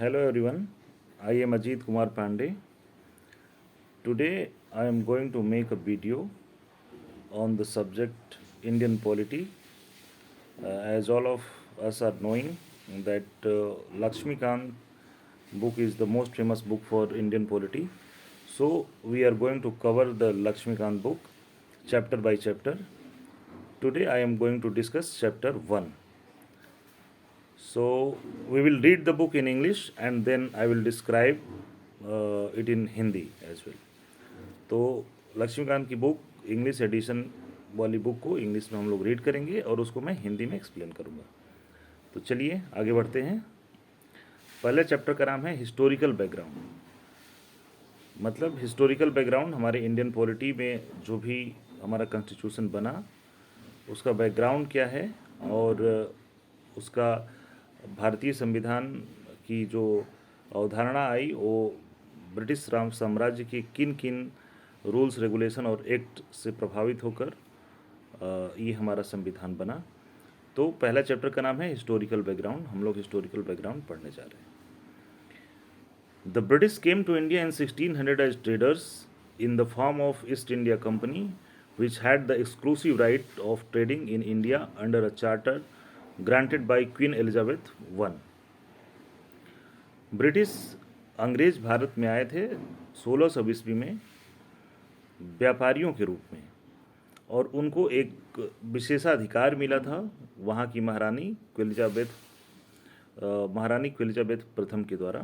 Hello everyone, I am Ajit Kumar Pandey. Today I am going to make a video on the subject Indian polity. As all of us are knowing that Lakshmikant book is the most famous book for Indian polity. So we are going to cover the Lakshmikant book chapter by chapter. Today I am going to discuss chapter 1. So we will read the book in English and then I will describe it in Hindi as well. तो लक्ष्मीकांत की book English edition वाली book को English में हम लोग read करेंगे और उसको मैं हिंदी में एक्सप्लेन करूँगा। तो चलिए आगे बढ़ते हैं। पहले चैप्टर का नाम है हिस्टोरिकल बैकग्राउंड। मतलब हिस्टोरिकल बैकग्राउंड हमारे इंडियन पॉलिटी में जो भी हमारा कॉन्स्टिट्यूशन बना उसका बैकग्राउंड क्या है और उसका भारतीय संविधान की जो अवधारणा आई वो ब्रिटिश राम साम्राज्य के किन किन रूल्स रेगुलेशन और एक्ट से प्रभावित होकर ये हमारा संविधान बना। तो पहला चैप्टर का नाम है हिस्टोरिकल बैकग्राउंड। हम लोग हिस्टोरिकल बैकग्राउंड पढ़ने जा रहे हैं। The British came to India in 1600 as traders in the form of East India Company which had the exclusive right of trading in India under a charter granted by Queen Elizabeth I. British अंग्रेज भारत में आए थे 1600 ईस्वी में व्यापारियों के रूप में और उनको एक विशेषाधिकार मिला था वहाँ की महारानी क्विलिजाबेथ प्रथम के द्वारा।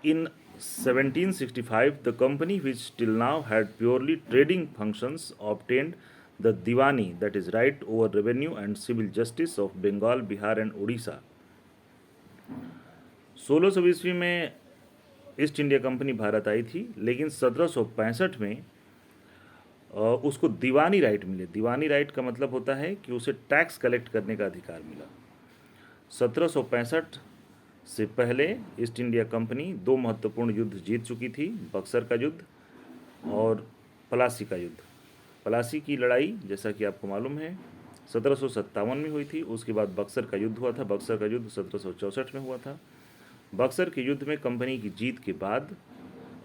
In 1765, the company, which till now had purely trading functions, obtained the Diwani, that is right over revenue and civil justice of Bengal, Bihar and Odisha. 1600 ईस्वी में ईस्ट इंडिया कंपनी भारत आई थी, लेकिन 1765 में उसको दीवानी राइट मिले। दीवानी राइट का मतलब होता है कि उसे टैक्स कलेक्ट करने का अधिकार मिला। 1765 से पहले ईस्ट इंडिया कंपनी दो महत्वपूर्ण युद्ध जीत चुकी थी, बक्सर का युद्ध और प्लासी का युद्ध। प्लासी की लड़ाई जैसा कि आपको मालूम है 1757 में हुई थी। उसके बाद बक्सर का युद्ध हुआ था। बक्सर का युद्ध 1764 में हुआ था। बक्सर के युद्ध में कंपनी की जीत के बाद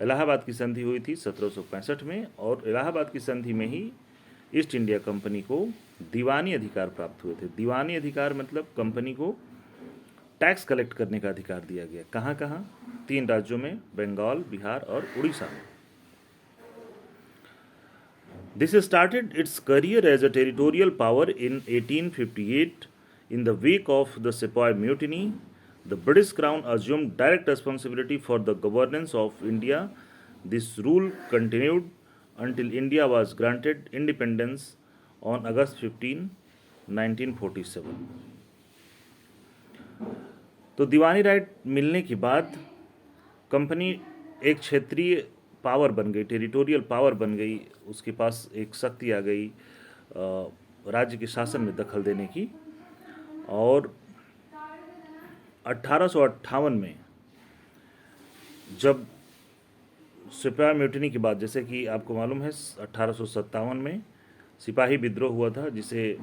इलाहाबाद की संधि हुई थी 1765 में और इलाहाबाद की संधि में ही ईस्ट इंडिया कंपनी को दीवानी अधिकार प्राप्त हुए थे। दीवानी अधिकार मतलब कंपनी को टैक्स कलेक्ट करने का अधिकार दिया गया। कहाँ कहाँ? 3 राज्यों में, बंगाल, बिहार और उड़ीसा में। This started its career as a territorial power in 1858 in the wake of the sipahi mutiny. The British crown assumed direct responsibility for the governance of India. This rule continued until India was granted independence on August 15, 1947. तो दीवानी right मिलने के बाद company एक क्षेत्रीय power बन गई, territorial power बन गई। उसके पास एक शक्ति आ गई राज्य के शासन में दखल देने की। और 1858 में जब सिपाही म्यूटिनी के बाद, जैसे कि आपको मालूम है 1857 में सिपाही विद्रोह हुआ था, जिसे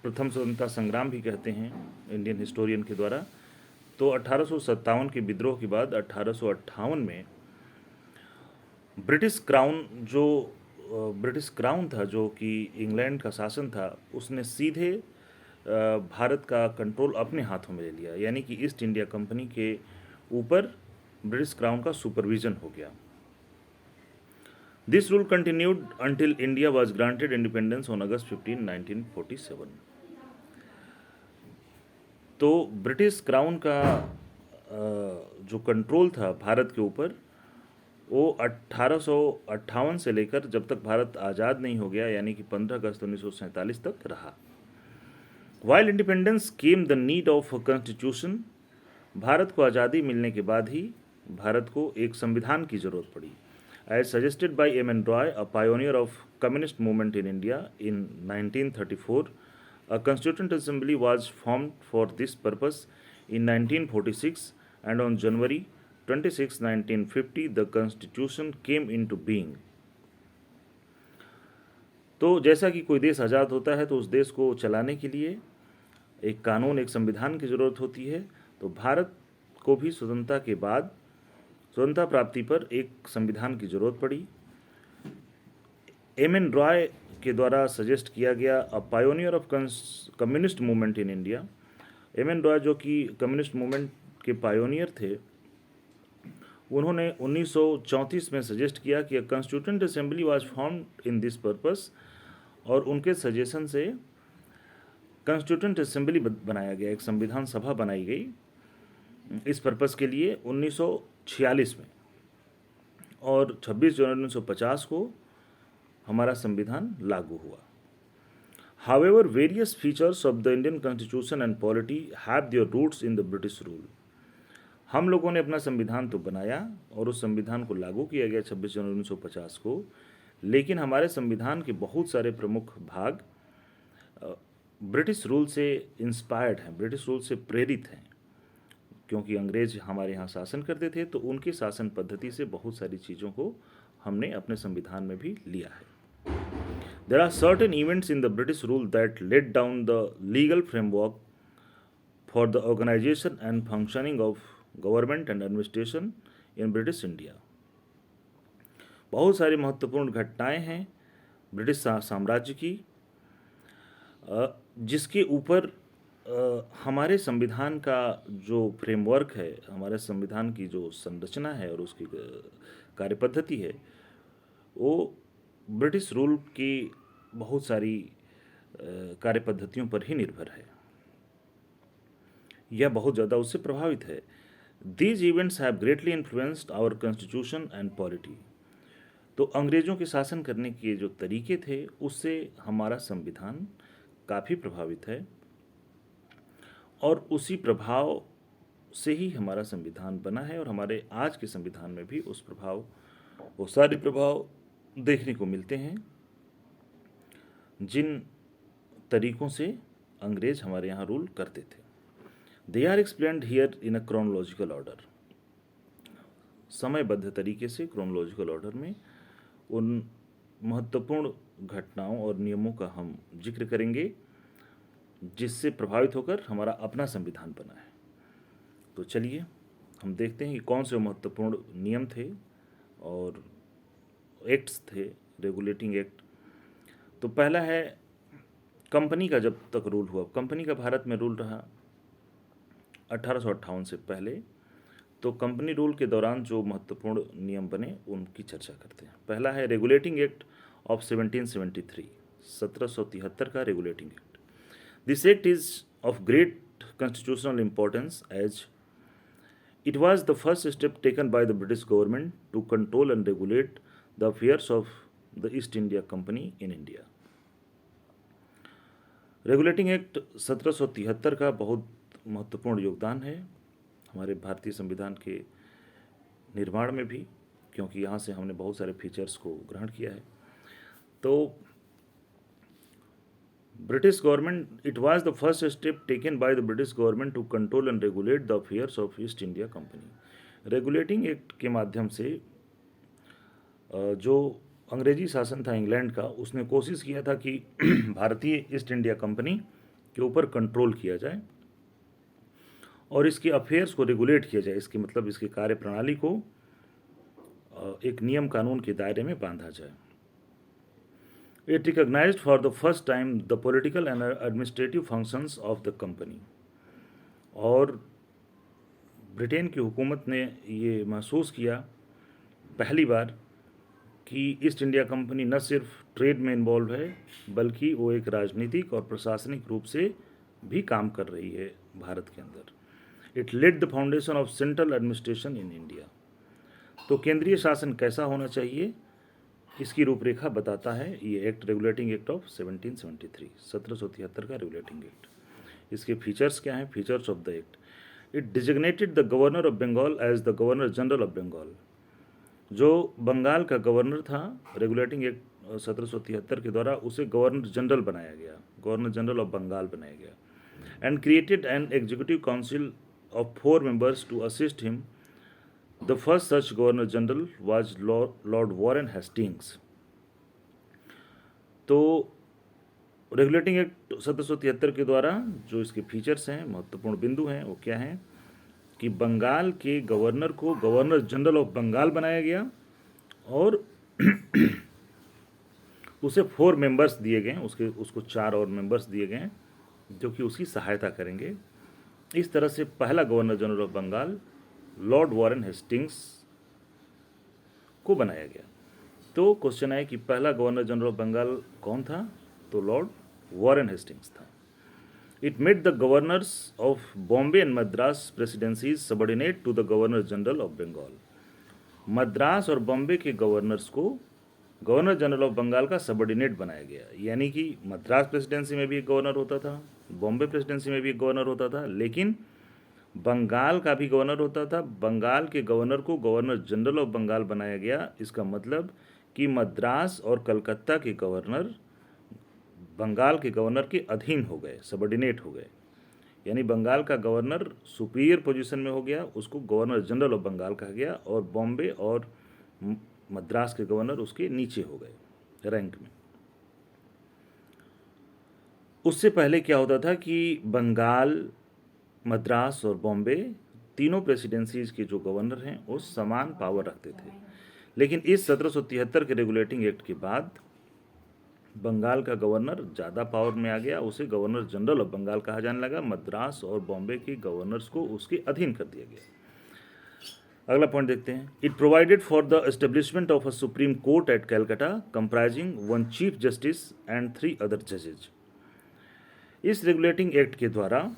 प्रथम स्वतंत्रता संग्राम भी कहते हैं इंडियन हिस्टोरियन के द्वारा। तो 1857 के विद्रोह के बाद 1858 में ब्रिटिश क्राउन था जो कि इंग्लैंड का शासन था, उसने सीधे भारत का कंट्रोल अपने हाथों में ले लिया। यानी कि ईस्ट इंडिया कंपनी के ऊपर ब्रिटिश क्राउन का सुपरविजन हो गया। This rule continued until India was granted independence on August 15, 1947। तो ब्रिटिश क्राउन का जो कंट्रोल था भारत के ऊपर वो 1858 से लेकर जब तक भारत आज़ाद नहीं हो गया, यानी कि 15 अगस्त 1947 तक रहा। While independence came the need of constitution. Bharat को आज़ादी मिलने के बाद ही भारत को एक संविधान की ज़रूरत पड़ी। As suggested by M N. Roy, a pioneer of communist movement in India, in 1934 a constituent assembly was formed for this purpose in 1946 and on January 26, 1950 the constitution came into being. तो जैसा कि कोई देश आज़ाद होता है तो उस देश को चलाने के लिए एक कानून, एक संविधान की ज़रूरत होती है। तो भारत को भी स्वतंत्रता प्राप्ति पर एक संविधान की जरूरत पड़ी। एम एन रॉय के द्वारा सजेस्ट किया गया a pioneer of communist movement in India. M N Roy जो कि कम्युनिस्ट मूवमेंट के पायोनियर थे, उन्होंने 1934 में सजेस्ट किया कि अ constituent assembly was formed in this purpose, और उनके सजेशन से कॉन्स्टिट्यूएंट असेंबली बनाया गया, एक संविधान सभा बनाई गई इस पर्पस के लिए 1946 में, और 26 जनवरी 1950 को हमारा संविधान लागू हुआ। However, various features of the Indian Constitution and polity have their roots in the British rule. हम लोगों ने अपना संविधान तो बनाया और उस संविधान को लागू किया गया 26 जनवरी 1950 को, लेकिन हमारे संविधान के बहुत सारे प्रमुख भाग ब्रिटिश रूल से इंस्पायर्ड हैं, ब्रिटिश रूल से प्रेरित हैं, क्योंकि अंग्रेज हमारे यहाँ शासन करते थे, तो उनकी शासन पद्धति से बहुत सारी चीज़ों को हमने अपने संविधान में भी लिया है। There are certain events in the British rule that laid down the legal framework for the organization and functioning of government and administration in British India. बहुत सारी महत्वपूर्ण घटनाएं हैं ब्रिटिश साम्राज्य की, जिसके ऊपर हमारे संविधान का जो फ्रेमवर्क है, हमारे संविधान की जो संरचना है और उसकी कार्यपद्धति है, वो ब्रिटिश रूल की बहुत सारी कार्यपद्धतियों पर ही निर्भर है, यह बहुत ज़्यादा उससे प्रभावित है। These events have greatly influenced our constitution and polity. तो अंग्रेज़ों के शासन करने के जो तरीके थे, उससे हमारा संविधान काफ़ी प्रभावित है, और उसी प्रभाव से ही हमारा संविधान बना है, और हमारे आज के संविधान में भी वो सारे प्रभाव देखने को मिलते हैं जिन तरीकों से अंग्रेज हमारे यहाँ रूल करते थे। They are explained here in a chronological order. समयबद्ध तरीके से क्रोनोलॉजिकल ऑर्डर में उन महत्वपूर्ण घटनाओं और नियमों का हम जिक्र करेंगे जिससे प्रभावित होकर हमारा अपना संविधान बना है। तो चलिए हम देखते हैं कि कौन से महत्वपूर्ण नियम थे और एक्ट्स थे, रेगुलेटिंग एक्ट। तो पहला है कंपनी का जब तक रूल हुआ, कंपनी का भारत में रूल रहा 1858 से पहले, तो कंपनी रूल के दौरान जो महत्वपूर्ण नियम बने उनकी चर्चा करते हैं। पहला है रेगुलेटिंग एक्ट ऑफ 1773, 1773 का regulating act. This act is of great constitutional importance as it was the first step taken by the British government to control and regulate the affairs of the East India Company in India. Regulating act 1773 का बहुत महत्वपूर्ण योगदान है हमारे भारतीय संविधान के निर्माण में भी, क्योंकि यहाँ से हमने बहुत सारे फीचर्स को ग्रहण किया है। तो British government, it was the first step taken by the British government to control and regulate the affairs of East India Company. Regulating act के माध्यम से जो अंग्रेजी शासन था इंग्लैंड का, उसने कोशिश किया था कि भारतीय ईस्ट इंडिया कंपनी के ऊपर कंट्रोल किया जाए और इसके अफेयर्स को रेगुलेट किया जाए। इसके मतलब इसकी कार्य प्रणाली को एक नियम कानून के दायरे में बांधा जाए। It recognized for the first time the political and administrative functions of the company. और ब्रिटेन की हुकूमत ने ये महसूस किया पहली बार कि ईस्ट इंडिया कंपनी न सिर्फ ट्रेड में इन्वॉल्व है, बल्कि वो एक राजनीतिक और प्रशासनिक रूप से भी काम कर रही है भारत के अंदर। It laid the foundation of central administration in India. तो केंद्रीय शासन कैसा होना चाहिए, इसकी रूपरेखा बताता है ये एक्ट, रेगुलेटिंग एक्ट ऑफ 1773, 1773 का रेगुलेटिंग एक्ट। इसके फीचर्स क्या हैं? Features of the act, it designated the governor of Bengal as the governor general of Bengal. जो बंगाल का गवर्नर था, रेगुलेटिंग एक्ट 1773 के द्वारा उसे गवर्नर जनरल बनाया गया, गवर्नर जनरल ऑफ बंगाल बनाया गया। And created an executive council of 4 members to assist him. The first such Governor General was Lord Warren Hastings. तो रेगुलेटिंग एक्ट 1773 के द्वारा जो इसके फीचर्स हैं, महत्वपूर्ण बिंदु हैं, वो क्या हैं कि बंगाल के गवर्नर को गवर्नर जनरल ऑफ बंगाल बनाया गया और उसे 4 मेंबर्स दिए गए, उसको 4 और मेंबर्स दिए गए जो कि उसकी सहायता करेंगे। इस तरह से पहला governor general of Bengal Lord Warren Hastings को बनाया गया। तो क्वेश्चन है कि पहला गवर्नर जनरल ऑफ बंगाल कौन था? तो लॉर्ड वॉरेन हेस्टिंग्स था। It made the governors of Bombay and Madras presidencies subordinate to the governor general of Bengal. Madras और बॉम्बे के गवर्नर्स को गवर्नर जनरल ऑफ बंगाल का सबऑर्डिनेट बनाया गया। यानी कि मद्रास प्रेसिडेंसी में भी एक गवर्नर होता था, बॉम्बे प्रेसिडेंसी में भी एक गवर्नर होता था, लेकिन बंगाल का भी गवर्नर होता था। बंगाल के गवर्नर को गवर्नर जनरल ऑफ बंगाल बनाया गया। इसका मतलब कि मद्रास और कलकत्ता के गवर्नर बंगाल के गवर्नर के अधीन हो गए, सबऑर्डिनेट हो गए। यानी बंगाल का गवर्नर सुपीरियर पोजीशन में हो गया, उसको गवर्नर जनरल ऑफ बंगाल कहा गया, और बॉम्बे और मद्रास के गवर्नर उसके नीचे हो गए रैंक में। उससे पहले क्या होता था कि बंगाल, मद्रास और बॉम्बे तीनों प्रेसिडेंसीज के जो गवर्नर हैं वो समान पावर रखते थे। लेकिन इस 1773 के रेगुलेटिंग एक्ट के बाद बंगाल का गवर्नर ज़्यादा पावर में आ गया, उसे गवर्नर जनरल ऑफ बंगाल कहा जाने लगा। मद्रास और बॉम्बे के गवर्नर्स को उसके अधीन कर दिया गया। अगला पॉइंट देखते हैं। It provided for the establishment of a supreme court at Calcutta comprising 1 chief justice and 3 other जजेज। इस रेगुलेटिंग एक्ट के द्वारा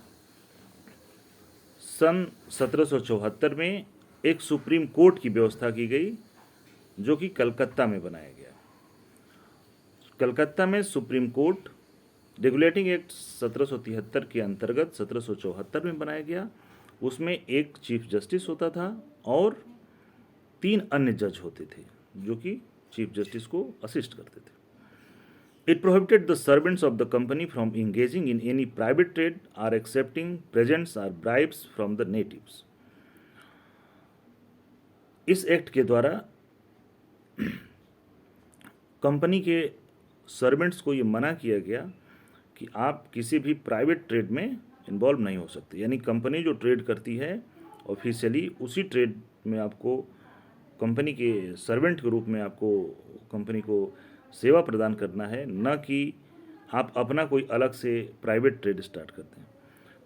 सन 1774 में एक सुप्रीम कोर्ट की व्यवस्था की गई जो कि कलकत्ता में बनाया गया। कलकत्ता में सुप्रीम कोर्ट रेगुलेटिंग एक्ट 1773 के अंतर्गत 1774 में बनाया गया। उसमें एक चीफ जस्टिस होता था और 3 अन्य जज होते थे जो कि चीफ जस्टिस को असिस्ट करते थे। It prohibited the servants of the company from engaging in any private trade or accepting presents or bribes from the natives. इस एक्ट के द्वारा कंपनी के सर्वेंट्स को ये मना किया गया कि आप किसी भी प्राइवेट ट्रेड में इन्वॉल्व नहीं हो सकते। यानी कंपनी जो ट्रेड करती है ऑफिशियली, उसी ट्रेड में आपको कंपनी के सर्वेंट के रूप में आपको कंपनी को सेवा प्रदान करना है, न कि आप अपना कोई अलग से प्राइवेट ट्रेड स्टार्ट करते हैं।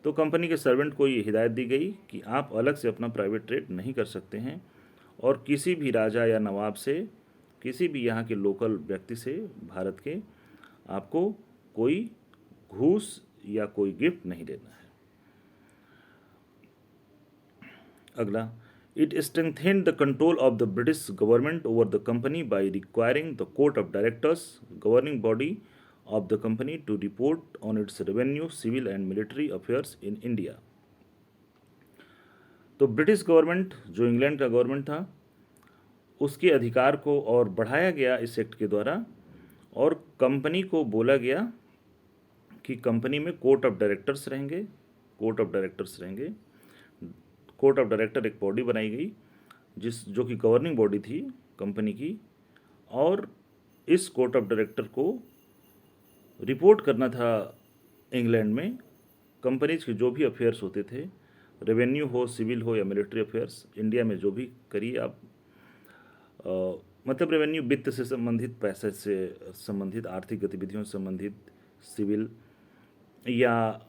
तो कंपनी के सर्वेंट को ये हिदायत दी गई कि आप अलग से अपना प्राइवेट ट्रेड नहीं कर सकते हैं और किसी भी राजा या नवाब से, किसी भी यहाँ के लोकल व्यक्ति से, भारत के, आपको कोई घूस या कोई गिफ्ट नहीं देना है। अगला, it strengthened the control of the British government over the company by requiring the Court of Directors, governing body of the company, to report on its revenue, civil and military affairs in India. तो British government, जो England का government था, उसके अधिकार को और बढ़ाया गया इस एक्ट के द्वारा, और कंपनी को बोला गया कि कंपनी में कोर्ट ऑफ डायरेक्टर्स रहेंगे। कोर्ट ऑफ डायरेक्टर्स रहेंगे। कोर्ट ऑफ डायरेक्टर एक बॉडी बनाई गई जो कि गवर्निंग बॉडी थी कंपनी की, और इस कोर्ट ऑफ डायरेक्टर को रिपोर्ट करना था इंग्लैंड में कंपनीज के जो भी अफेयर्स होते थे, रेवेन्यू हो, सिविल हो या मिलिट्री अफेयर्स, इंडिया में जो भी करिए आप, मतलब रेवेन्यू वित्त से संबंधित, पैसे से संबंधित, आर्थिक गतिविधियों से संबंधित, सिविल या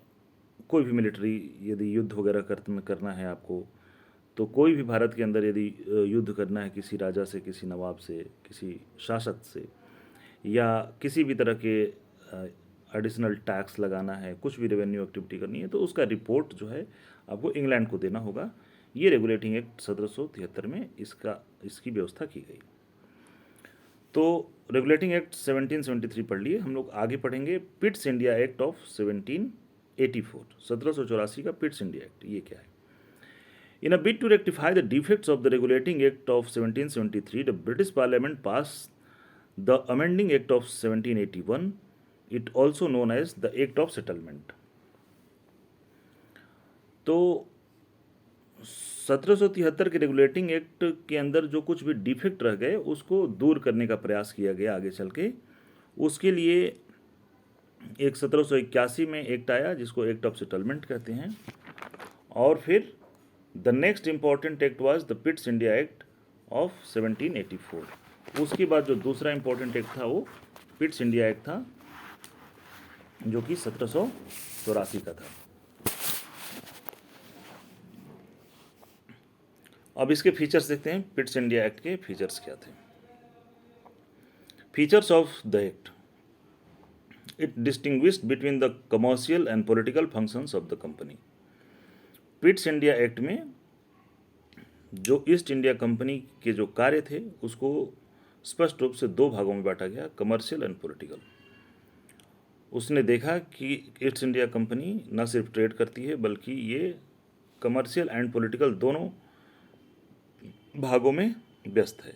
कोई भी मिलिट्री, यदि युद्ध वगैरह करना है आपको, तो कोई भी भारत के अंदर यदि युद्ध करना है किसी राजा से, किसी नवाब से, किसी शासक से, या किसी भी तरह के एडिशनल टैक्स लगाना है, कुछ भी रेवेन्यू एक्टिविटी करनी है, तो उसका रिपोर्ट जो है आपको इंग्लैंड को देना होगा। ये रेगुलेटिंग एक्ट 1773 में इसकी व्यवस्था की गई। तो रेगुलेटिंग एक्ट 1773 पढ़ लिए। हम लोग आगे पढ़ेंगे पिट्स इंडिया एक्ट ऑफ 1784 का पिट्स इंडिया एक्ट। ये क्या है? In a bid to rectify the defects of the Regulating Act of 1773, the British Parliament passed the Amending Act of 1781, it also known as the Act of Settlement. तो 1773 के regulating act के अंदर जो कुछ भी डिफेक्ट रह गए उसको दूर करने का प्रयास किया गया आगे चल के। उसके लिए एक 1781 में एक्ट आया जिसको एक्ट ऑफ सेटलमेंट कहते हैं, और फिर the next important act was the Pitt's India act of 1784। उसके बाद जो दूसरा इंपॉर्टेंट एक्ट था वो पिट्स इंडिया एक्ट था, जो कि 1784 का था। अब इसके फीचर्स देखते हैं, पिट्स इंडिया एक्ट के फीचर्स क्या थे। Features of the act, it distinguished between the commercial and political functions of the company. Pitt's India act में जो ईस्ट इंडिया कंपनी के जो कार्य थे उसको स्पष्ट रूप से दो भागों में बांटा गया, कमर्शियल एंड पॉलिटिकल। उसने देखा कि ईस्ट इंडिया कंपनी न सिर्फ ट्रेड करती है बल्कि ये कमर्शियल एंड पॉलिटिकल दोनों भागों में व्यस्त है।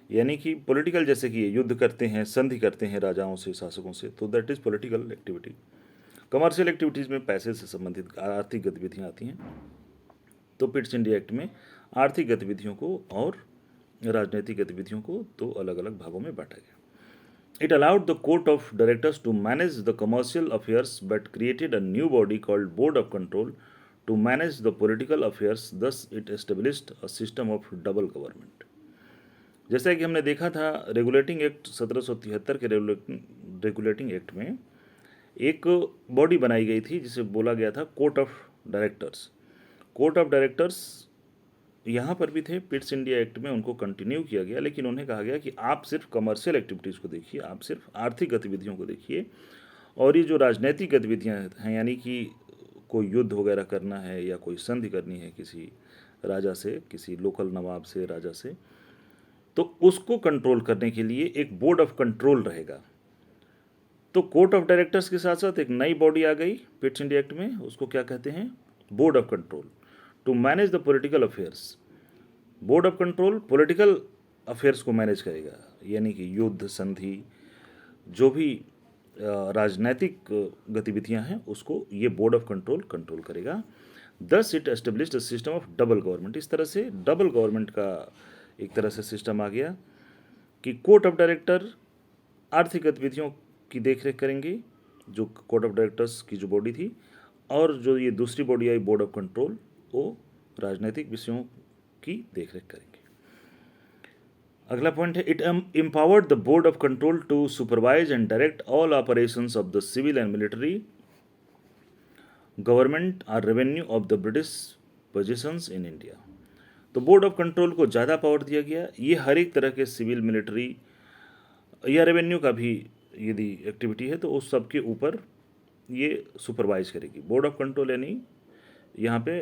यानी कि पॉलिटिकल जैसे कि ये युद्ध करते हैं, संधि करते हैं राजाओं से, शासकों से, तो that is political activity. Commercial activities में पैसे से संबंधित आर्थिक गतिविधियाँ आती हैं। तो पिट्स इंडिया एक्ट में आर्थिक गतिविधियों को और राजनीतिक गतिविधियों को दो अलग अलग भागों में बांटा गया। It allowed the court of directors to manage the commercial affairs but created a new body called Board of Control to manage the political affairs. Thus, it established a system of double government. जैसा कि हमने देखा था regulating act 1773 के regulating act में एक body बनाई गई थी जिसे बोला गया था court of directors. Court of directors यहाँ पर भी थे, पिट्स इंडिया एक्ट में उनको कंटिन्यू किया गया, लेकिन उन्हें कहा गया कि आप सिर्फ कमर्शियल एक्टिविटीज़ को देखिए, आप सिर्फ आर्थिक गतिविधियों को देखिए, और ये जो राजनीतिक गतिविधियाँ हैं, यानी कि कोई युद्ध वगैरह करना है या कोई संधि करनी है किसी राजा से, किसी लोकल नवाब से, राजा से, तो उसको कंट्रोल करने के लिए एक बोर्ड ऑफ कंट्रोल रहेगा। तो कोर्ट ऑफ डायरेक्टर्स के साथ साथ एक नई बॉडी आ गई पिट्स इंडिया एक्ट में, उसको क्या कहते हैं, board of control, to manage the political affairs. Board of control political affairs को मैनेज करेगा, यानी कि युद्ध, संधि, जो भी राजनीतिक गतिविधियां हैं उसको ये बोर्ड ऑफ कंट्रोल कंट्रोल करेगा। Thus it established a system of double government. इस तरह से डबल गवर्नमेंट का एक तरह से सिस्टम आ गया कि कोर्ट ऑफ डायरेक्टर आर्थिक गतिविधियों की देखरेख करेंगे, जो कोर्ट ऑफ डायरेक्टर्स की जो बॉडी थी, और जो ये दूसरी बॉडी आई बोर्ड ऑफ कंट्रोल, वो राजनीतिक विषयों की देखरेख करेंगे। अगला पॉइंट है, it empowered the board of control to supervise and direct all operations of the civil and military government और revenue of the British positions in India. तो बोर्ड ऑफ कंट्रोल को ज़्यादा पावर दिया गया, ये हर एक तरह के सिविल, मिलिट्री या रेवेन्यू का भी यदि एक्टिविटी है तो उस सब के ऊपर ये सुपरवाइज करेगी। बोर्ड ऑफ कंट्रोल यानी यहाँ पे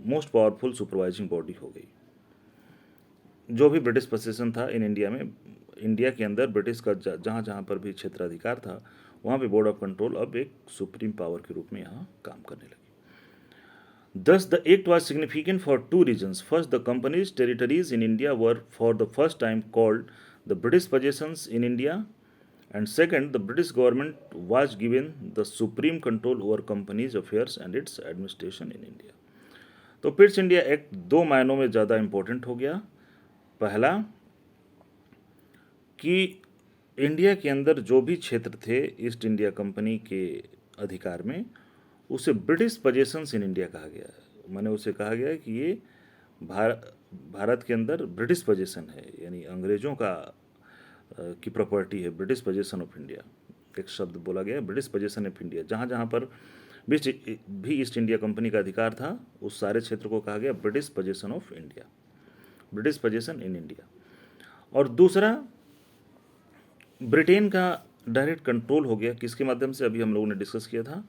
मोस्ट पावरफुल सुपरवाइजिंग बॉडी हो गई। जो भी ब्रिटिश पोजीशन था इन इंडिया में, इंडिया के अंदर ब्रिटिश का जहाँ जहाँ पर भी क्षेत्राधिकार था वहाँ पे बोर्ड ऑफ कंट्रोल अब एक सुप्रीम पावर के रूप में यहाँ काम करने लगी। Thus, the act was significant for two reasons. First, the company's territories in India were for the first time called the British possessions in India, and second, the British government was given the supreme control over company's affairs and its administration in India. तो Pitt's India act दो मायनों में ज़्यादा important हो गया। पहला कि India के अंदर जो भी क्षेत्र थे ईस्ट इंडिया कंपनी के अधिकार में, उसे ब्रिटिश पोजेशंस इन इंडिया कहा गया है। मैंने उसे कहा गया है कि ये भारत के अंदर ब्रिटिश पोजेशन है, यानी अंग्रेज़ों का की प्रॉपर्टी है, ब्रिटिश पोजेशन ऑफ इंडिया। एक शब्द बोला गया है, ब्रिटिश पोजेशन ऑफ इंडिया। जहाँ जहाँ पर भी ईस्ट इंडिया कंपनी का अधिकार था उस सारे क्षेत्र को कहा गया British possession of India, British possession in India. और दूसरा, ब्रिटेन का डायरेक्ट कंट्रोल हो गया, किसके माध्यम से, अभी हम लोगों ने डिस्कस किया था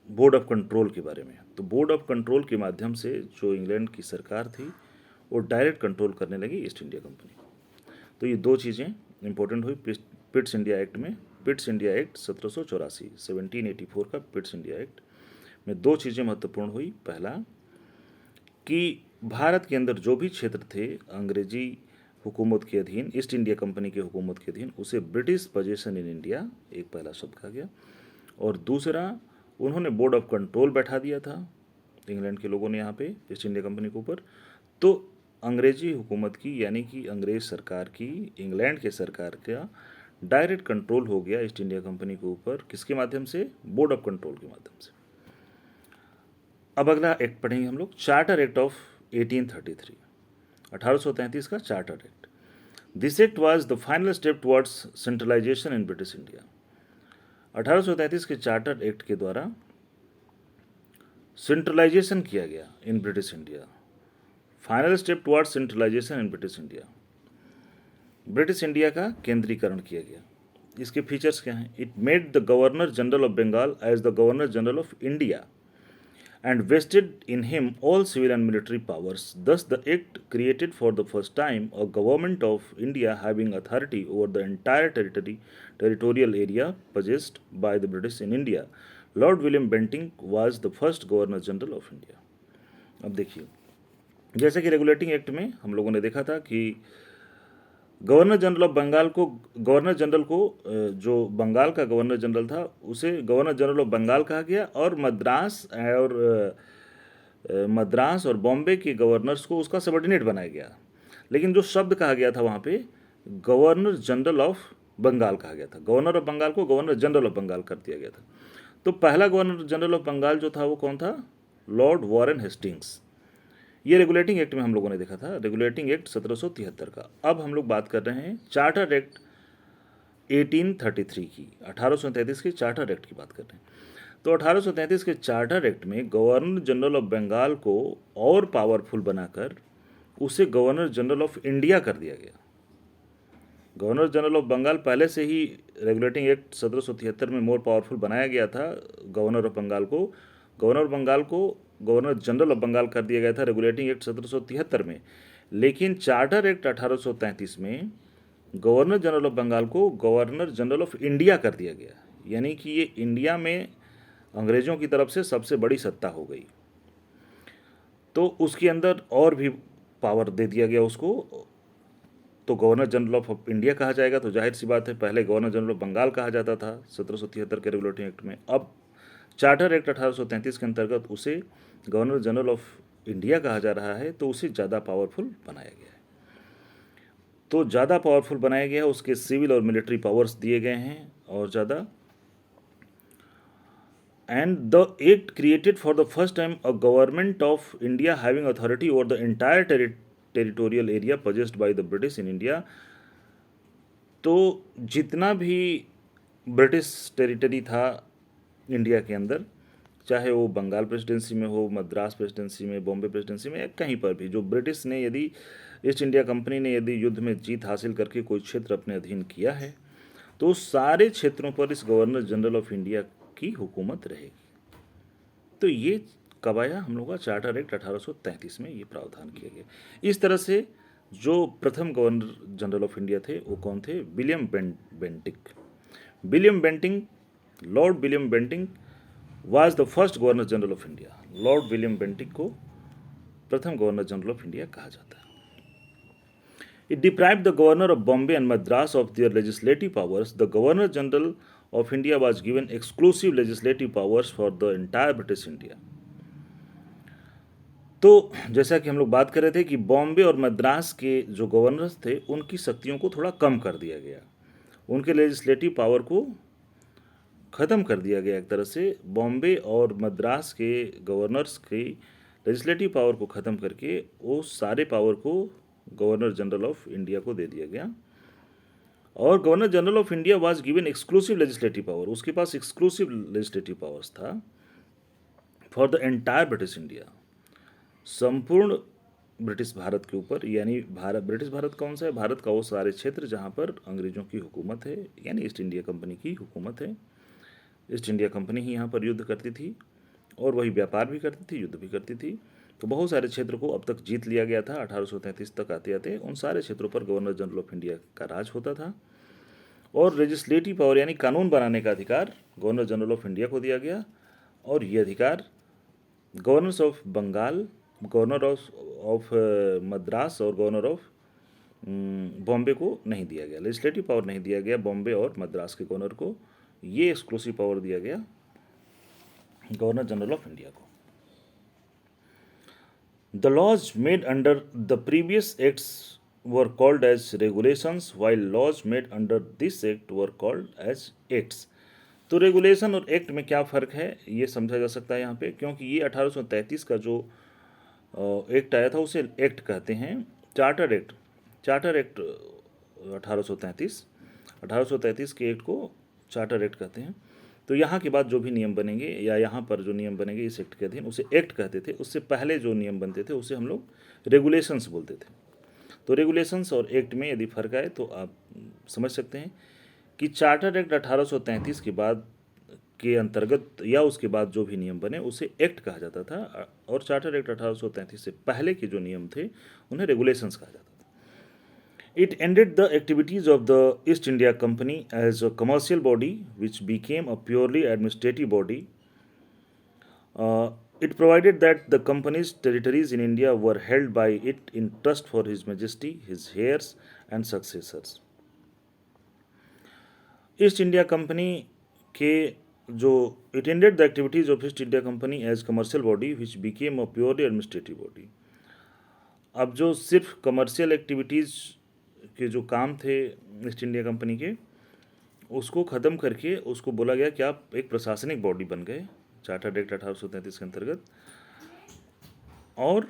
बोर्ड ऑफ कंट्रोल के बारे में। तो बोर्ड ऑफ कंट्रोल के माध्यम से जो इंग्लैंड की सरकार थी वो डायरेक्ट कंट्रोल करने लगी ईस्ट इंडिया कंपनी। तो ये दो चीज़ें इंपॉर्टेंट हुई पिट्स इंडिया एक्ट में। पिट्स इंडिया एक्ट 1784 1784 का पिट्स इंडिया एक्ट में दो चीज़ें महत्वपूर्ण हुई। पहला कि भारत के अंदर जो भी क्षेत्र थे अंग्रेजी हुकूमत के अधीन, ईस्ट इंडिया कंपनी की हुकूमत के अधीन, उसे ब्रिटिश पोजेशन इन इंडिया एक पहला शब्द कहा गया। और दूसरा, उन्होंने बोर्ड ऑफ कंट्रोल बैठा दिया था इंग्लैंड के लोगों ने यहाँ पे ईस्ट इंडिया कंपनी के ऊपर। तो अंग्रेजी हुकूमत की, यानी कि अंग्रेज सरकार की, इंग्लैंड के सरकार का डायरेक्ट कंट्रोल हो गया ईस्ट इंडिया कंपनी के ऊपर, किसके माध्यम से, बोर्ड ऑफ कंट्रोल के माध्यम से। अब अगला एक्ट पढ़ेंगे हम लोग, चार्टर एक्ट ऑफ 1833, 1833 का charter act. This act was the final step towards centralisation in British India. 1833 के चार्टर एक्ट के द्वारा सेंट्रलाइजेशन किया गया in British India, final step towards centralisation in British India, British India का केंद्रीकरण किया गया। इसके फीचर्स क्या हैं? It made the governor general of Bengal as the governor general of India and vested in him all civil and military powers. Thus, the act created for the first time a government of India having authority over the entire territorial area possessed by the British in India. Lord William Bentinck was the first Governor General of India. अब देखिए, जैसे कि regulating act में हम लोगों ने देखा था कि गवर्नर जनरल ऑफ बंगाल को, गवर्नर जनरल को, जो बंगाल का गवर्नर जनरल था उसे गवर्नर जनरल ऑफ बंगाल कहा गया, और मद्रास और बॉम्बे के गवर्नर्स को उसका सबऑर्डिनेट बनाया गया। लेकिन जो शब्द कहा गया था वहाँ पे गवर्नर जनरल ऑफ बंगाल कहा गया था। गवर्नर ऑफ बंगाल को गवर्नर जनरल ऑफ बंगाल कर दिया गया था। तो पहला गवर्नर जनरल ऑफ बंगाल जो था वो कौन था? Lord Warren Hastings. ये रेगुलेटिंग एक्ट में हम लोगों ने देखा था, रेगुलेटिंग एक्ट 1773 का। अब हम लोग बात कर रहे हैं चार्टर एक्ट 1833 की, 1833 के चार्टर एक्ट की बात कर रहे हैं। तो 1833 के चार्टर एक्ट में गवर्नर जनरल ऑफ बंगाल को और पावरफुल बनाकर उसे गवर्नर जनरल ऑफ इंडिया कर दिया गया। गवर्नर जनरल ऑफ बंगाल पहले से ही रेगुलेटिंग एक्ट 1773 में मोर पावरफुल बनाया गया था गवर्नर ऑफ बंगाल को। गवर्नर ऑफ बंगाल को गवर्नर जनरल ऑफ बंगाल कर दिया गया था रेगुलेटिंग एक्ट 1773 में। लेकिन चार्टर एक्ट 1833 में गवर्नर जनरल ऑफ बंगाल को गवर्नर जनरल ऑफ इंडिया कर दिया गया, यानी कि ये इंडिया में अंग्रेज़ों की तरफ से सबसे बड़ी सत्ता हो गई। तो उसके अंदर और भी पावर दे दिया गया उसको, तो गवर्नर जनरल ऑफ इंडिया कहा जाएगा। तो जाहिर सी बात है, पहले गवर्नर जनरल ऑफ बंगाल कहा जाता था 1773 के रेगुलेटिंग एक्ट में। अब चार्टर एक्ट 1833 के अंतर्गत उसे गवर्नर जनरल ऑफ इंडिया कहा जा रहा है, तो उसे ज़्यादा पावरफुल बनाया गया है। तो ज़्यादा पावरफुल बनाया गया है, उसके सिविल और मिलिट्री पावर्स दिए गए हैं और ज़्यादा। And the act created for the first time a government of India having authority over the entire territorial area possessed by the British in India. तो जितना भी ब्रिटिश टेरिटरी था इंडिया के अंदर, चाहे वो बंगाल प्रेसिडेंसी में हो, मद्रास प्रेसिडेंसी में, बॉम्बे प्रेसिडेंसी में, या कहीं पर भी, जो ब्रिटिश ने यदि ईस्ट इंडिया कंपनी ने यदि युद्ध में जीत हासिल करके कोई क्षेत्र अपने अधीन किया है, तो सारे क्षेत्रों पर इस गवर्नर जनरल ऑफ इंडिया की हुकूमत रहेगी। तो ये कब आया? हम लोग का चार्टर एक्ट 1833 में ये प्रावधान किया गया। इस तरह से जो प्रथम गवर्नर जनरल ऑफ इंडिया थे वो कौन थे? William Bentinck. William Bentinck, Lord William Bentinck was the first governor general of India. Lord William Bentinck को प्रथम गवर्नर जनरल ऑफ इंडिया कहा जाता है। It deprived the governor of Bombay and Madras of their legislative powers. The governor general of India was given exclusive legislative powers for the entire British India. तो जैसा कि हम लोग बात कर रहे थे कि बॉम्बे और मद्रास के जो गवर्नर्स थे उनकी शक्तियों को थोड़ा कम कर दिया गया, उनके लेजिस्लेटिव पावर को ख़त्म कर दिया गया। एक तरह से बॉम्बे और मद्रास के गवर्नर्स की लेजिस्लेटिव पावर को ख़त्म करके वो सारे पावर को गवर्नर जनरल ऑफ इंडिया को दे दिया गया। और governor general of India was given exclusive legislative power, उसके पास एक्सक्लूसिव लेजिस्लेटिव पावर्स था for the entire British India, संपूर्ण ब्रिटिश भारत के ऊपर। यानी ब्रिटिश भारत कौन सा है? भारत का वो सारे क्षेत्र जहाँ पर अंग्रेज़ों की हुकूमत है, यानी ईस्ट इंडिया कंपनी की हुकूमत है। ईस्ट इंडिया कंपनी ही यहाँ पर युद्ध करती थी और वही व्यापार भी करती थी, युद्ध भी करती थी। तो बहुत सारे क्षेत्र को अब तक जीत लिया गया था। 1833 तक आते आते उन सारे क्षेत्रों पर गवर्नर जनरल ऑफ इंडिया का राज होता था। और लेजिस्लेटिव पावर यानी कानून बनाने का अधिकार गवर्नर जनरल ऑफ इंडिया को दिया गया, और ये अधिकार governors of Bengal, governor of Madras और गवर्नर ऑफ बॉम्बे को नहीं दिया गया। लेजिस्लेटिव पावर नहीं दिया गया बॉम्बे और मद्रास के गवर्नर को, ये एक्सक्लूसिव पावर दिया गया गवर्नर जनरल ऑफ इंडिया को। The laws made under the previous acts were called as regulations, while laws made under this act were called as acts. तो रेगुलेशन और एक्ट में क्या फ़र्क है ये समझा जा सकता है यहाँ पे, क्योंकि ये 1833 का जो एक्ट आया था उसे एक्ट कहते हैं। चार्टर एक्ट 1833 1833 के एक्ट को चार्टर एक्ट कहते हैं। तो यहाँ के बाद जो भी नियम बनेंगे या यहाँ पर जो नियम बनेंगे इस एक्ट के अधीन उसे एक्ट कहते थे। उससे पहले जो नियम बनते थे उसे हम लोग रेगुलेशंस बोलते थे। तो रेगुलेशंस और एक्ट में यदि फ़र्क आए तो आप समझ सकते हैं कि चार्टर एक्ट 1833 के बाद के अंतर्गत या उसके बाद जो भी नियम बने उसे एक्ट कहा जाता था, और चार्टर एक्ट 1833 से पहले के जो नियम थे उन्हें रेगुलेशंस कहा जाता था। It ended the activities of the East India Company as a commercial body, which became a purely administrative body. It provided that the company's territories in India were held by it in trust for His Majesty, his heirs, and successors. East India Company के जो it ended the activities of East India Company as commercial body which became a purely administrative body. अब जो सिर्फ commercial activities के जो काम थे east India Company के, उसको ख़त्म करके उसको बोला गया कि आप एक प्रशासनिक बॉडी बन गए चार्टर एक्ट 1833 के अंतर्गत, और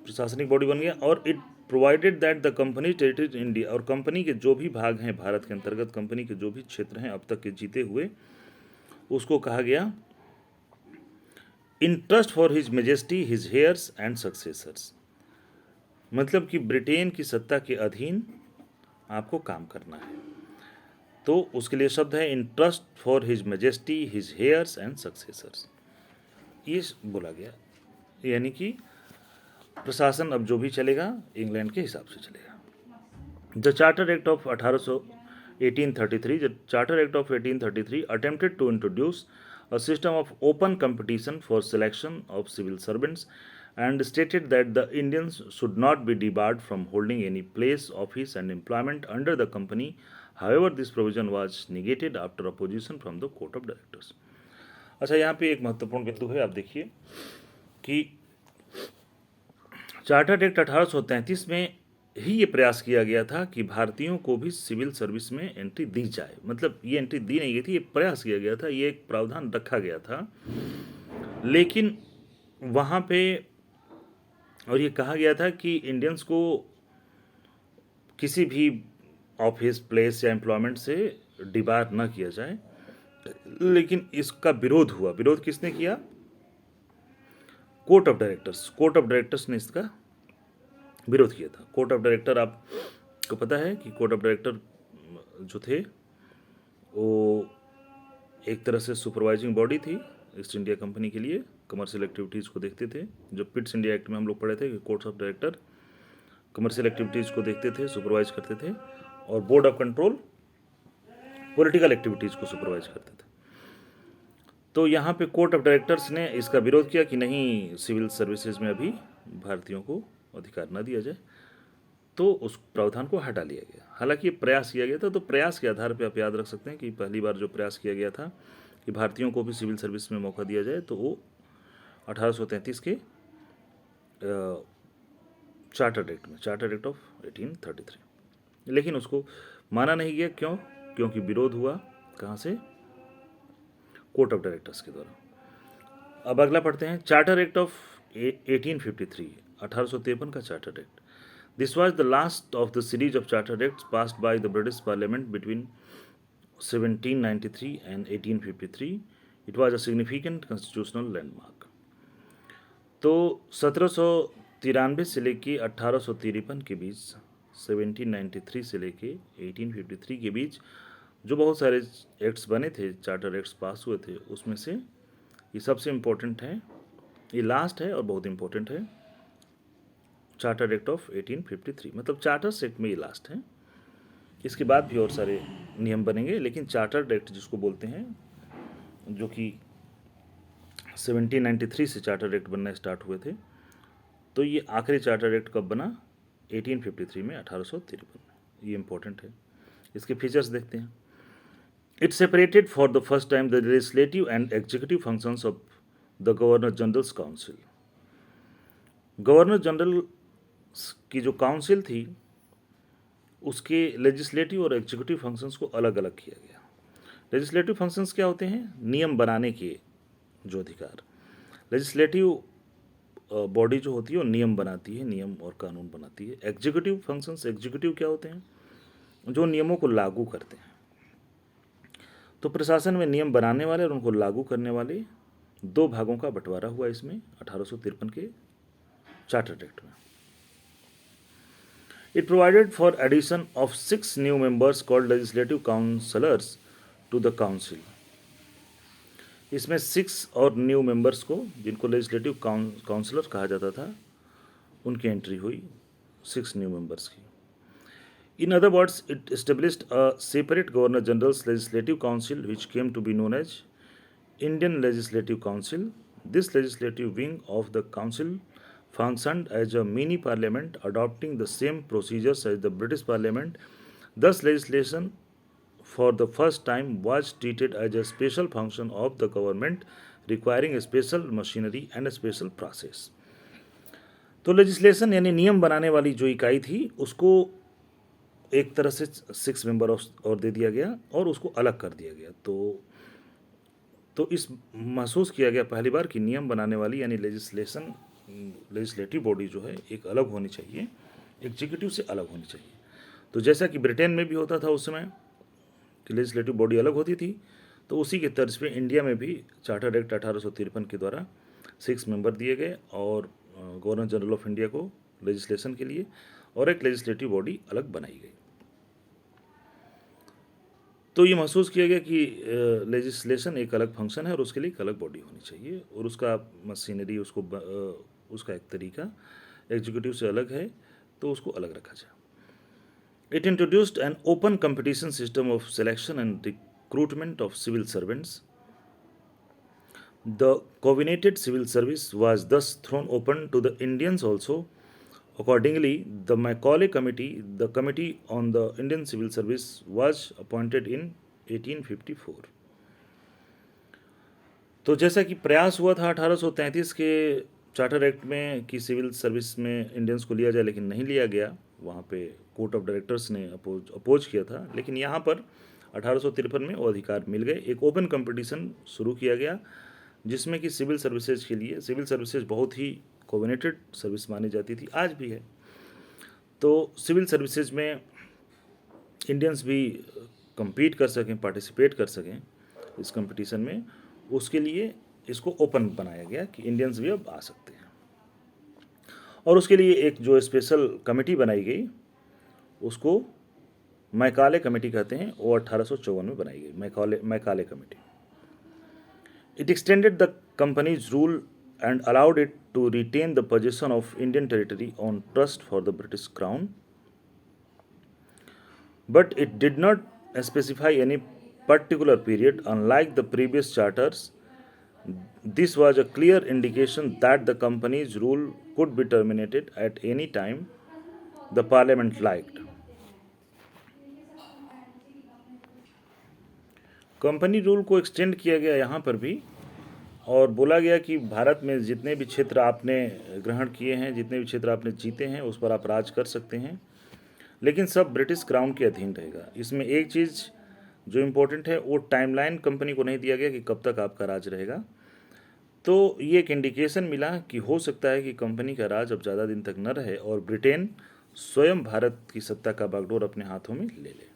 प्रशासनिक बॉडी बन गया। और it provided that the company territories India, और कंपनी के जो भी भाग हैं भारत के अंतर्गत, कंपनी के जो भी क्षेत्र हैं अब तक के जीते हुए, उसको कहा गया in trust for his majesty, his hairs and successors. मतलब कि ब्रिटेन की सत्ता के अधीन आपको काम करना है। तो उसके लिए शब्द है in trust for his majesty, his hairs and successors, ये बोला गया। यानी कि प्रशासन अब जो भी चलेगा इंग्लैंड के हिसाब से चलेगा। The charter act of 1833 the charter act of 1833 attempted to introduce a system of open competition for selection of civil servants and stated that the Indians should not be debarred from holding any place, office and employment under the company. However, this provision was negated after opposition from the court of directors. अच्छा, यहाँ पे एक महत्वपूर्ण बिंदु है, आप देखिए कि चार्टर एक्ट 1833 में ही ये प्रयास किया गया था कि भारतीयों को भी सिविल सर्विस में एंट्री दी जाए। मतलब ये एंट्री दी नहीं गई थी, ये प्रयास किया गया था, ये एक प्रावधान रखा गया था। लेकिन वहाँ पे और ये कहा गया था कि इंडियंस को किसी भी ऑफिस, प्लेस या एम्प्लॉयमेंट से डिबार न किया जाए। लेकिन इसका विरोध हुआ। विरोध किसने किया? Court of directors. Court of directors ने इसका विरोध किया था। कोर्ट ऑफ डायरेक्टर, आपको पता है कि कोर्ट ऑफ डायरेक्टर जो थे वो एक तरह से सुपरवाइजिंग बॉडी थी ईस्ट इंडिया कंपनी के लिए, कमर्शियल एक्टिविटीज़ को देखते थे। जो पिट्स इंडिया एक्ट में हम लोग पढ़े थे कि courts of director commercial activities को देखते थे, सुपरवाइज करते थे, और board of control political activities को सुपरवाइज करते थे। तो यहाँ पे कोर्ट ऑफ डायरेक्टर्स ने इसका विरोध किया कि नहीं, सिविल सर्विसेज में अभी भारतीयों को अधिकार न दिया जाए। तो उस प्रावधान को हटा लिया गया। हालांकि ये प्रयास किया गया था, तो प्रयास के आधार पर आप याद रख सकते हैं कि पहली बार जो प्रयास किया गया था कि भारतीयों को भी सिविल सर्विस में मौका दिया जाए, तो वो 1833 के चार्टर एक्ट में, चार्टर एक्ट ऑफ 1833। लेकिन उसको माना नहीं गया। क्यों? क्योंकि विरोध हुआ कहाँ से? कोर्ट ऑफ डायरेक्टर्स के द्वारा। अब अगला पढ़ते हैं, चार्टर एक्ट ऑफ 1853, 1853 का charter act. This was the last of the series of charter acts passed by the British parliament between 1793 and 1853. It was a significant constitutional landmark. तो 1793 से लेके 1853 के बीच, 1793 से लेके 1853 के बीच जो बहुत सारे एक्ट्स बने थे, चार्टर एक्ट्स पास हुए थे, उसमें से ये सबसे इम्पोर्टेंट है, ये लास्ट है और बहुत इम्पोर्टेंट है, चार्टर एक्ट ऑफ 1853। मतलब चार्टर एक्ट में ये लास्ट है। इसके बाद भी और सारे नियम बनेंगे, लेकिन चार्टर एक्ट जिसको बोलते हैं, जो कि 1793 से चार्टर एक्ट बनना स्टार्ट हुए थे, तो ये आखिरी चार्टर एक्ट कब बना? 1853 में, 1853 में। ये इम्पोर्टेंट है। इसके फीचर्स देखते हैं। It separated for the first time the legislative and executive functions of the governor generals council. Governor general की जो काउंसिल थी उसके लेजिस्लेटिव और एग्जीक्यूटिव फंक्शंस को अलग अलग किया गया। लेजिस्लेटिव फंक्शंस क्या होते हैं? नियम बनाने के जो अधिकार। लेजिस्लेटिव बॉडी जो होती है वो नियम बनाती है, नियम और कानून बनाती है। एग्जीक्यूटिव फंक्शंस, एग्जीक्यूटिव क्या होते हैं? जो नियमों को लागू करते हैं। तो प्रशासन में नियम बनाने वाले और उनको लागू करने वाले दो भागों का बंटवारा हुआ इसमें 1853 के चार्टर एक्ट में। It provided for addition of 6 new members called legislative councillors to the council. इसमें 6 और न्यू मेंबर्स को, जिनको लेजिस्लेटिव काउंसलर कहा जाता था, उनकी एंट्री हुई 6 न्यू मेंबर्स की। In other words, it established a separate Governor General's Legislative Council which came to be known as Indian Legislative Council. This legislative wing of the council functioned as a mini parliament adopting the same procedures as the British Parliament. Thus, legislation for the first time was treated as a special function of the government requiring a special machinery and a special process. तो legislation यानी नियम बनाने वाली जो इकाई थी उसको एक तरह से 6 मेंबर और दे दिया गया और उसको अलग कर दिया गया। तो इस महसूस किया गया पहली बार कि नियम बनाने वाली यानी लेजिस्लेटिव बॉडी जो है एक अलग होनी चाहिए, एग्जीक्यूटिव से अलग होनी चाहिए। तो जैसा कि ब्रिटेन में भी होता था उस समय कि लेजिस्लेटिव बॉडी अलग होती थी, तो उसी के तर्ज पे इंडिया में भी चार्टर एक्ट 1853 के द्वारा 6 मेंबर दिए गए और गवर्नर जनरल ऑफ इंडिया को लेजिस्लेशन के लिए और एक लेजिस्लेटिव बॉडी अलग बनाई गई। तो ये महसूस किया गया कि लेजिस्लेशन एक अलग फंक्शन है और उसके लिए एक अलग बॉडी होनी चाहिए और उसका मशीनरी, उसका एक तरीका एग्जीक्यूटिव से अलग है, तो उसको अलग रखा जाए। It introduced an open competition system of selection and recruitment of civil servants. The covenanted civil service was thus thrown open to the Indians also. Accordingly, the Macaulay Committee, the Committee on the Indian Civil Service, was appointed in 1854. तो जैसा कि प्रयास हुआ था 1833 के charter act में कि civil service में इंडियंस को लिया जाए, लेकिन नहीं लिया गया। वहाँ पे कोर्ट ऑफ डायरेक्टर्स ने अपोज किया था, लेकिन यहाँ पर 1853 में वो अधिकार मिल गए। एक ओपन कंपटीशन शुरू किया गया जिसमें कि सिविल सर्विसेज के लिए, सिविल सर्विसेज बहुत ही कोविनेटेड सर्विस मानी जाती थी, आज भी है। तो सिविल सर्विसेज में इंडियंस भी compete कर सकें, पार्टिसिपेट कर सकें इस कंपटीशन में, उसके लिए इसको ओपन बनाया गया कि इंडियंस भी अब आ सकते हैं। और उसके लिए एक जो स्पेशल कमेटी बनाई गई उसको मैकाले कमेटी कहते हैं, वो 1854 में बनाई गई, Macaulay committee. It extended the companies rule and allowed it to retain the possession of Indian territory on trust for the British Crown. But it did not specify any particular period. Unlike the previous charters, this was a clear indication that the company's rule could be terminated at any time the Parliament liked. Company rule को extend किया गया यहाँ पर भी और बोला गया कि भारत में जितने भी क्षेत्र आपने ग्रहण किए हैं, जितने भी क्षेत्र आपने जीते हैं, उस पर आप राज कर सकते हैं, लेकिन सब ब्रिटिश क्राउन के अधीन रहेगा। इसमें एक चीज़ जो इम्पोर्टेंट है, वो टाइमलाइन कंपनी को नहीं दिया गया कि कब तक आपका राज रहेगा। तो ये एक इंडिकेशन मिला कि हो सकता है कि कंपनी का राज अब ज़्यादा दिन तक न रहे और ब्रिटेन स्वयं भारत की सत्ता का बागडोर अपने हाथों में ले ले।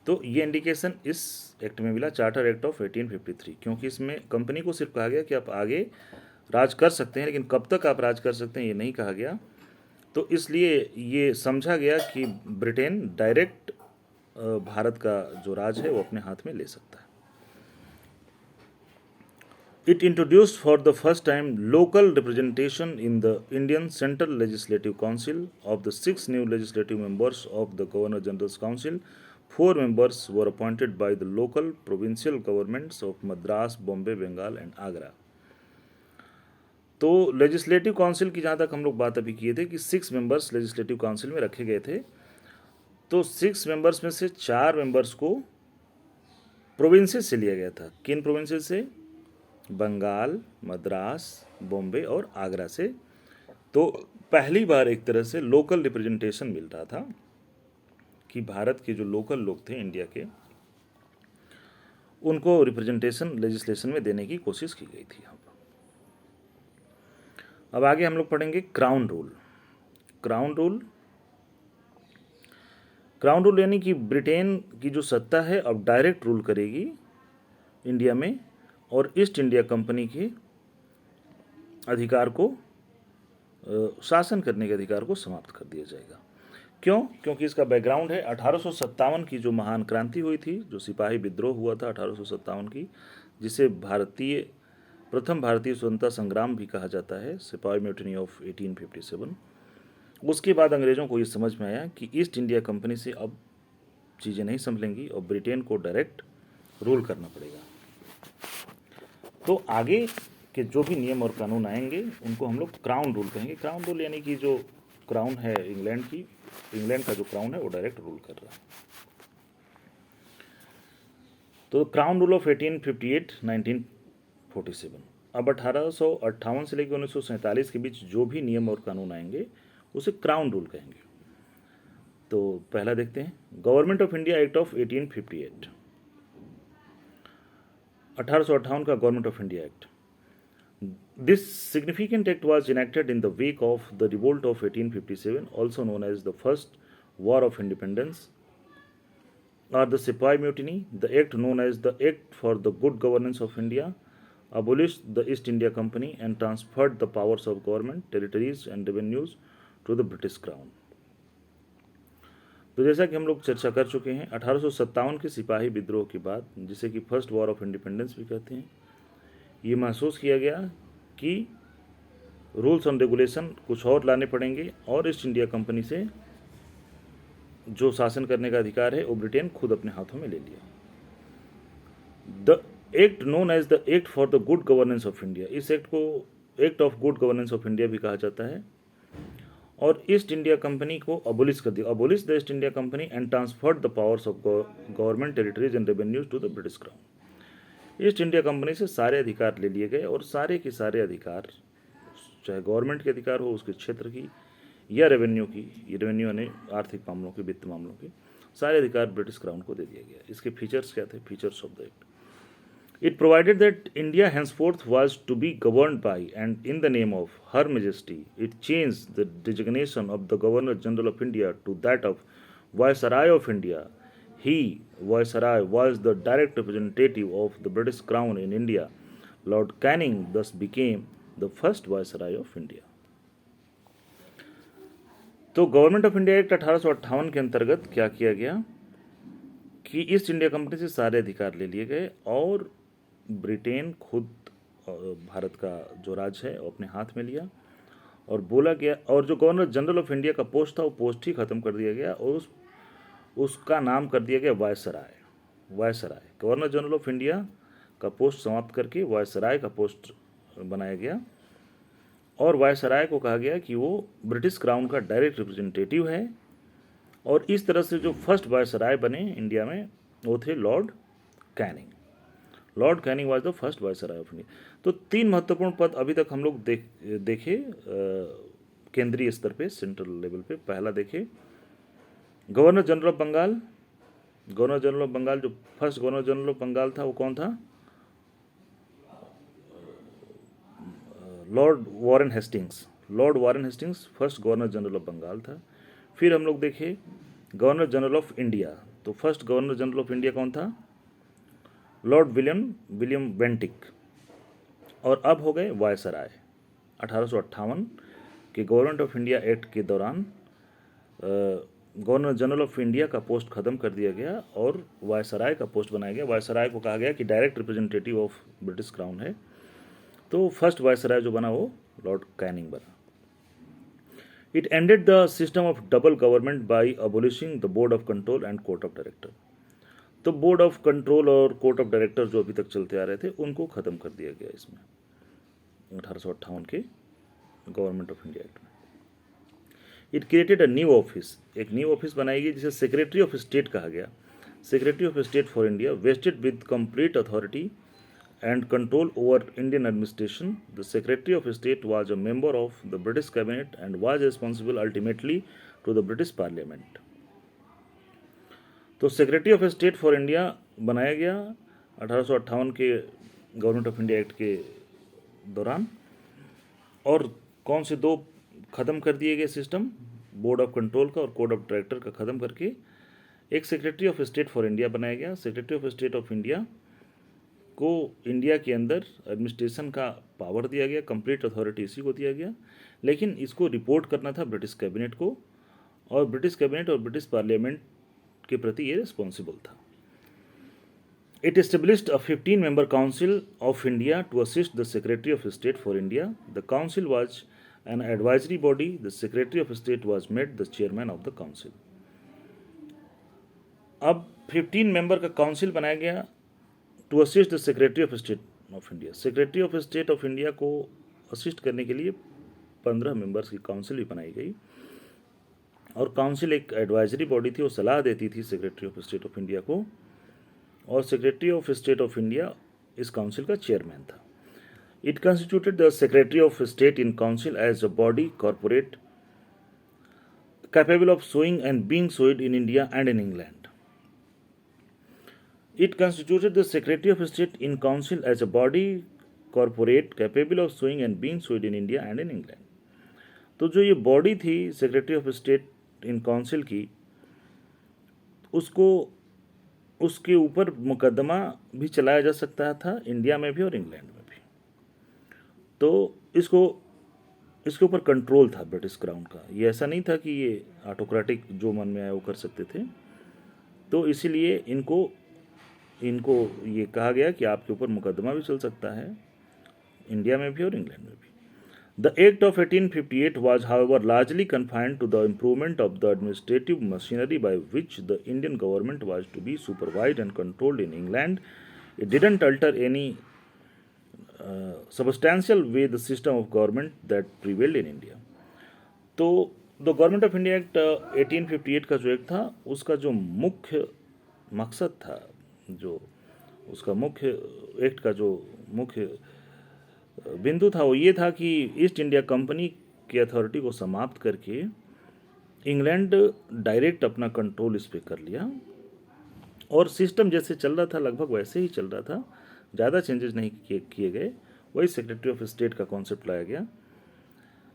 तो ये इंडिकेशन इस एक्ट में मिला, चार्टर एक्ट ऑफ 1853, क्योंकि इसमें कंपनी को सिर्फ कहा गया कि आप आगे राज कर सकते हैं, लेकिन कब तक आप राज कर सकते हैं ये नहीं कहा गया। तो इसलिए ये समझा गया कि ब्रिटेन डायरेक्ट भारत का जो राज है वो अपने हाथ में ले सकता है। It introduced for the first time local representation in the Indian Central Legislative Council. Of the 6 new legislative members of the Governor General's Council, 4 members were appointed by the local provincial governments of Madras, Bombay, Bengal and Agra. तो legislative council की जहाँ तक हम लोग बात अभी किए थे कि 6 मेंबर्स लेजिस्लेटिव काउंसिल में रखे गए थे, तो 6 मेंबर्स में से 4 मेंबर्स को प्रोविंसेस से लिया गया था। किन प्रोविंसेस से? बंगाल, मद्रास, बॉम्बे और आगरा से। तो पहली बार एक तरह से लोकल रिप्रेजेंटेशन मिल रहा था कि भारत के जो लोकल लोग थे इंडिया के, उनको रिप्रेजेंटेशन लेजिस्लेशन में देने की कोशिश की गई थी यहाँ पर। अब आगे हम लोग पढ़ेंगे crown rule. Crown rule crown rule यानी कि ब्रिटेन की जो सत्ता है अब डायरेक्ट रूल करेगी इंडिया में, और ईस्ट इंडिया कंपनी के अधिकार को शासन करने के अधिकार को समाप्त कर दिया जाएगा। क्यों? क्योंकि इसका बैकग्राउंड है 1857 की जो महान क्रांति हुई थी, जो सिपाही विद्रोह हुआ था 1857 की, जिसे प्रथम भारतीय स्वतंत्रता संग्राम भी कहा जाता है, सिपाही म्यूटिनी ऑफ 1857। उसके बाद अंग्रेज़ों को ये समझ में आया कि ईस्ट इंडिया कंपनी से अब चीज़ें नहीं संभलेंगी और ब्रिटेन को डायरेक्ट रूल करना पड़ेगा। तो आगे के जो भी नियम और कानून आएंगे उनको हम लोग क्राउन रूल कहेंगे। क्राउन रूल यानी कि जो क्राउन है इंग्लैंड का जो क्राउन है वो डायरेक्ट रूल कर रहा है। तो क्राउन रूल ऑफ 1858-1947। अब 1858 से लेकर 1947 के बीच जो भी नियम और कानून आएंगे उसे क्राउन रूल कहेंगे। तो पहला देखते हैं, government of India act of 1858। 1858 का government of India act. This significant act was enacted in the wake of the revolt of 1857, also known as the First War of Independence or the Sepoy Mutiny. The act, known as the Act for the Good Governance of India, abolished the East India Company and transferred the powers of government, territories and revenues to the British Crown. तो जैसा कि हम लोग चर्चा कर चुके हैं, 1857 के सिपाही विद्रोह के बाद, जिसे कि फर्स्ट वॉर ऑफ इंडिपेंडेंस भी कहते हैं, ये महसूस किया गया कि रूल्स एंड रेगुलेशन कुछ और लाने पड़ेंगे और ईस्ट इंडिया कंपनी से जो शासन करने का अधिकार है वो ब्रिटेन खुद अपने हाथों में ले लिया। The act known as the act for the good governance of India, इस एक्ट को act of good governance of India भी कहा जाता है, और ईस्ट इंडिया कंपनी को अबोलिश कर दिया, abolish the East India Company and transferred the powers of government, territories and revenues to the British crown. East India Company से सारे अधिकार ले लिए गए और सारे के सारे अधिकार, चाहे गवर्नमेंट के अधिकार हो उसके क्षेत्र की या रेवेन्यू की, रेवेन्यू यानी आर्थिक मामलों के, वित्त मामलों के, सारे अधिकार ब्रिटिश क्राउन को दे दिया गया। इसके फीचर्स क्या थे? Features of the act. It provided that India henceforth was to be governed by and in the name of Her Majesty. It changed the designation of the Governor General of India to that of Viceroy of India. He, Viceroy, was the direct representative of the British Crown in India. Lord Canning thus became the first Viceroy of India. तो government of India act 1858 के अंतर्गत क्या किया गया कि east India Company से सारे अधिकार ले लिए गए और ब्रिटेन खुद भारत का जो राज है वो अपने हाथ में लिया, और बोला गया, और जो गवर्नर जनरल ऑफ इंडिया का पोस्ट था वो पोस्ट ही ख़त्म कर दिया गया और उसका नाम कर दिया गया viceroy. Viceroy, governor general of India का पोस्ट समाप्त करके वायसराय का पोस्ट बनाया गया, और वायसराय को कहा गया कि वो ब्रिटिश क्राउन का डायरेक्ट रिप्रेजेंटेटिव है। और इस तरह से जो फर्स्ट वायसराय बने इंडिया में वो थे Lord Canning. Lord Canning was the first viceroy of India. तो तीन महत्वपूर्ण पद अभी तक हम लोग देखे केंद्रीय स्तर पे, सेंट्रल लेवल पे। पहला देखे governor general of Bengal. Governor general of Bengal, जो first governor general of Bengal था वो कौन था? Lord Warren Hastings. Lord Warren Hastings first governor general of Bengal था। फिर हम लोग देखे गवर्नर जनरल ऑफ इंडिया। तो first governor general of India कौन था? Lord William Bentinck. और अब हो गए वायसराय। 1858 के गवर्नमेंट ऑफ इंडिया एक्ट के दौरान गवर्नर जनरल ऑफ इंडिया का पोस्ट खत्म कर दिया गया और वायसराय का पोस्ट बनाया गया। वायसराय को कहा गया कि direct representative of British crown है। तो फर्स्ट वायसराय जो बना वो लॉर्ड कैनिंग बना। It ended the system of double government by abolishing the board of control and court of director. तो बोर्ड ऑफ कंट्रोल और कोर्ट ऑफ डायरेक्टर जो अभी तक चलते आ रहे थे उनको ख़त्म कर दिया गया इसमें 1858 के गवर्नमेंट ऑफ इंडिया एक्ट में। It created a new office, एक न्यू ऑफिस बनाई गई जिसे सेक्रेटरी ऑफ स्टेट कहा गया। Secretary of state for India, wasted with complete authority and control over Indian administration. The Secretary of State was a member of the British Cabinet and was responsible ultimately to the British Parliament. तो secretary of state for India बनाया गया 1858 के government of India act के दौरान। और कौन से दो ख़त्म कर दिए गए सिस्टम, बोर्ड ऑफ कंट्रोल का और कोड ऑफ डायरेक्टर का ख़त्म करके एक secretary of state for India बनाया गया। Secretary of state of India को इंडिया के अंदर एडमिनिस्ट्रेशन का पावर दिया गया, कंप्लीट अथॉरिटी इसी को दिया गया, लेकिन इसको रिपोर्ट करना था ब्रिटिश कैबिनेट को, और ब्रिटिश कैबिनेट और ब्रिटिश पार्लियामेंट के प्रति ये रिस्पॉन्सिबल था। It established a 15-member Council of India to assist the Secretary of State for India. The council was an advisory body. The Secretary of State was made the chairman of the council. अब 15 member का council बनाया गया to assist the secretary of state of India. Secretary of state of India को assist करने के लिए 15 members की council भी बनाई गई, और काउंसिल एक एडवाइजरी बॉडी थी, वो सलाह देती थी secretary of state of India को, और secretary of state of India इस काउंसिल का चेयरमैन था। It constituted the secretary of state in council as a body corporate capable of suing and being sued in India and in England. It constituted the Secretary of State in Council as a body corporate capable of sowing and being sowed in India and in England. तो जो ये body थी secretary of state in council की, उसको उसके ऊपर मुकदमा भी चलाया जा सकता था इंडिया में भी और इंग्लैंड में भी। तो इसके ऊपर कंट्रोल था ब्रिटिश क्राउन का। ये ऐसा नहीं था कि ये ऑटोक्रेटिक जो मन में आया वो कर सकते थे। तो इसीलिए इनको ये कहा गया कि आपके ऊपर मुकदमा भी चल सकता है इंडिया में भी और इंग्लैंड में भी। The act of 1858 was however largely confined to the improvement of the administrative machinery by which the Indian government was to be supervised and controlled in England. It didn't alter any substantial way the system of government that prevailed in India. तो the government of India act 1858 का जो act था, उसका जो मुख्य मकसद था, जो उसका मुख्य एक्ट का जो मुख्य बिंदु था, वो ये था कि ईस्ट इंडिया कंपनी की अथॉरिटी को समाप्त करके इंग्लैंड डायरेक्ट अपना कंट्रोल इस पर कर लिया, और सिस्टम जैसे चल रहा था लगभग वैसे ही चल रहा था, ज़्यादा चेंजेस नहीं किए गए। वही सेक्रेटरी ऑफ स्टेट का कॉन्सेप्ट लाया गया,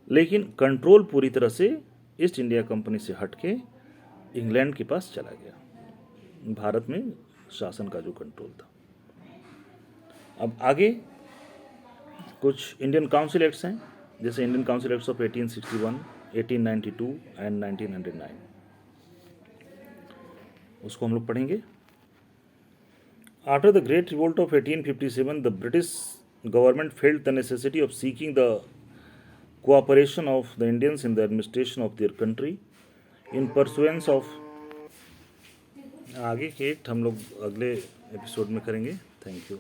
लेकिन कंट्रोल पूरी तरह से ईस्ट इंडिया कंपनी से हट के इंग्लैंड के पास चला गया। भारत में शासन का जो कंट्रोल था। अब आगे कुछ इंडियन काउंसिल एक्ट्स हैं, जैसे Indian council acts of 1861, 1892 and 1909। उसको हम लोग पढ़ेंगे। After the great revolt of 1857 the British government felt the necessity of seeking the cooperation of the Indians in the administration of their country in pursuance of. आगे के act हम लोग अगले episode में करेंगे। Thank you.